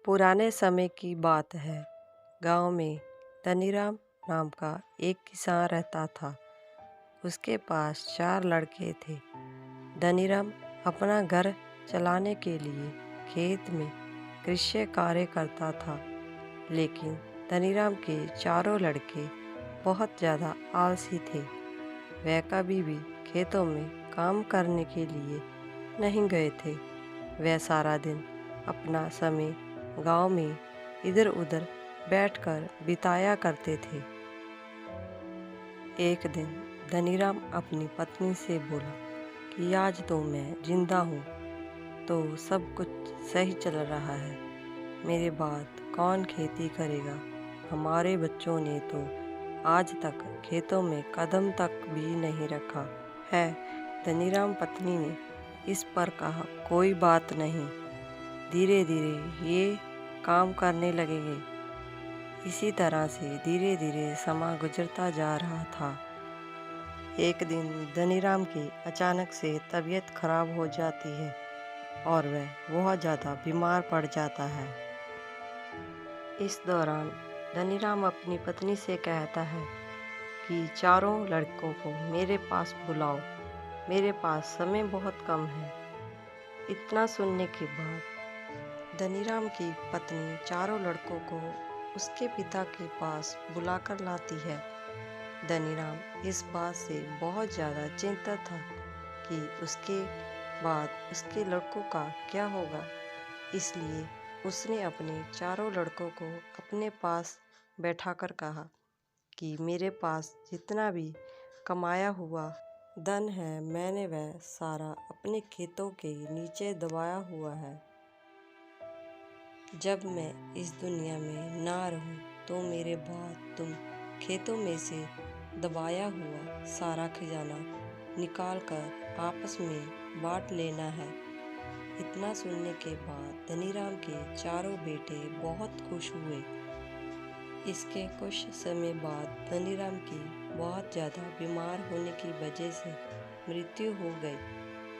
पुराने समय की बात है। गांव में धनीराम नाम का एक किसान रहता था। उसके पास 4 लड़के थे। धनीराम अपना घर चलाने के लिए खेत में कृषि कार्य करता था, लेकिन धनीराम के चारों लड़के बहुत ज़्यादा आलसी थे। वह कभी भी खेतों में काम करने के लिए नहीं गए थे। वह सारा दिन अपना समय गांव में इधर उधर बैठकर बिताया करते थे। एक दिन धनीराम अपनी पत्नी से बोला कि आज तो मैं जिंदा हूँ, तो सब कुछ सही चल रहा है। मेरे बाद कौन खेती करेगा? हमारे बच्चों ने तो आज तक खेतों में कदम तक भी नहीं रखा है। धनीराम पत्नी ने इस पर कहा, कोई बात नहीं, धीरे धीरे ये काम करने लगेंगे। इसी तरह से धीरे धीरे समय गुजरता जा रहा था। एक दिन धनीराम की अचानक से तबीयत खराब हो जाती है और वह बहुत ज़्यादा बीमार पड़ जाता है। इस दौरान धनीराम अपनी पत्नी से कहता है कि चारों लड़कों को मेरे पास बुलाओ, मेरे पास समय बहुत कम है। इतना सुनने के बाद धनीराम की पत्नी चारों लड़कों को उसके पिता के पास बुलाकर लाती है। धनीराम इस बात से बहुत ज़्यादा चिंतित था कि उसके बाद उसके लड़कों का क्या होगा। इसलिए उसने अपने चारों लड़कों को अपने पास बैठाकर कहा कि मेरे पास जितना भी कमाया हुआ धन है, मैंने वह सारा अपने खेतों के नीचे दबाया हुआ है। जब मैं इस दुनिया में ना रहूं तो मेरे बाद तुम खेतों में से दबाया हुआ सारा खजाना निकाल कर आपस में बांट लेना है। इतना सुनने के बाद धनीराम के चारों बेटे बहुत खुश हुए। इसके कुछ समय बाद धनीराम की बहुत ज़्यादा बीमार होने की वजह से मृत्यु हो गई।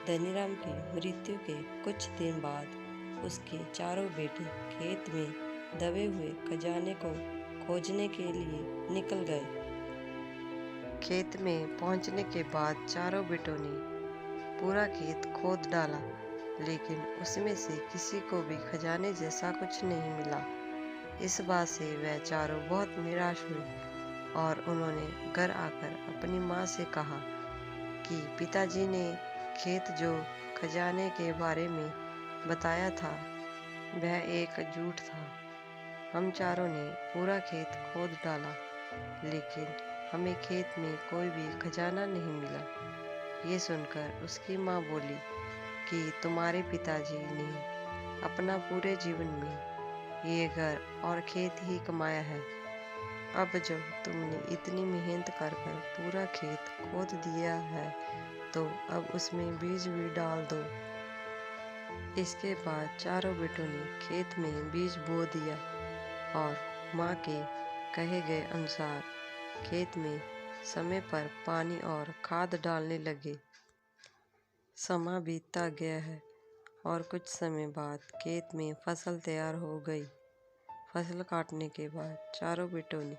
धनीराम की मृत्यु के कुछ दिन बाद उसके चारों बेटे खेत में दबे हुए खजाने को खोजने के लिए निकल गए। खेत में पहुंचने के बाद चारों बेटों ने पूरा खेत खोद डाला, लेकिन उसमें से किसी को भी खजाने जैसा कुछ नहीं मिला। इस बात से वह चारों बहुत निराश हुए और उन्होंने घर आकर अपनी माँ से कहा कि पिताजी ने खेत जो खजाने के बारे में बताया था वह एक झूठ था। हम चारों ने पूरा खेत खोद डाला, लेकिन हमें खेत में कोई भी खजाना नहीं मिला। ये सुनकर उसकी माँ बोली कि तुम्हारे पिताजी ने अपना पूरे जीवन में ये घर और खेत ही कमाया है। अब जब तुमने इतनी मेहनत कर कर पूरा खेत खोद दिया है, तो अब उसमें बीज भी डाल दो। इसके बाद चारों बेटों ने खेत में बीज बो दिया और माँ के कहे गए अनुसार खेत में समय पर पानी और खाद डालने लगे। समय बीतता गया है और कुछ समय बाद खेत में फसल तैयार हो गई। फसल काटने के बाद चारों बेटों ने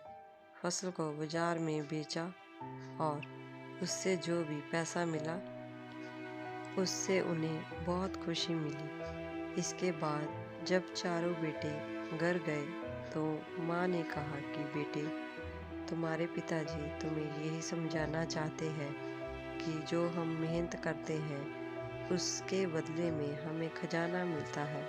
फसल को बाजार में बेचा और उससे जो भी पैसा मिला उससे उन्हें बहुत खुशी मिली। इसके बाद जब चारों बेटे घर गए तो माँ ने कहा कि बेटे, तुम्हारे पिताजी तुम्हें यही समझाना चाहते हैं कि जो हम मेहनत करते हैं उसके बदले में हमें खजाना मिलता है।